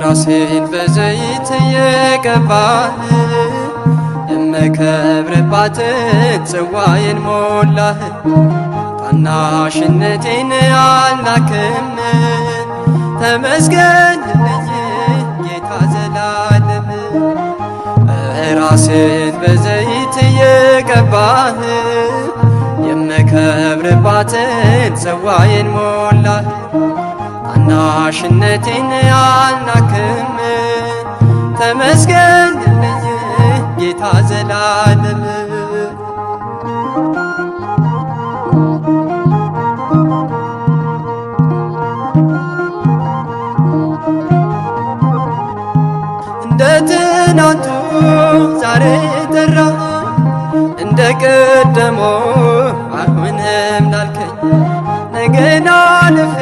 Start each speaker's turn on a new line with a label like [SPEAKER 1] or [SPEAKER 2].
[SPEAKER 1] ራሴን በዘይት የቀባህ የምከብርባትን ጽዋዬን ሞላህ። ታናሽነቴን አልናክም ተመስገንልኝ ጌታ ዘላለም። ራሴን በዘይት የቀባህ የምከብርባትን ጽዋዬን ሞላህ። ታናሽነቴን አልናክም ተመስገንልኝ ጌታ ዘላለም። እንደ ትናንቱ ዛሬ ጠራህ እንደ ቀደሞ አሁንም ላልከኝ ነገን አልፌ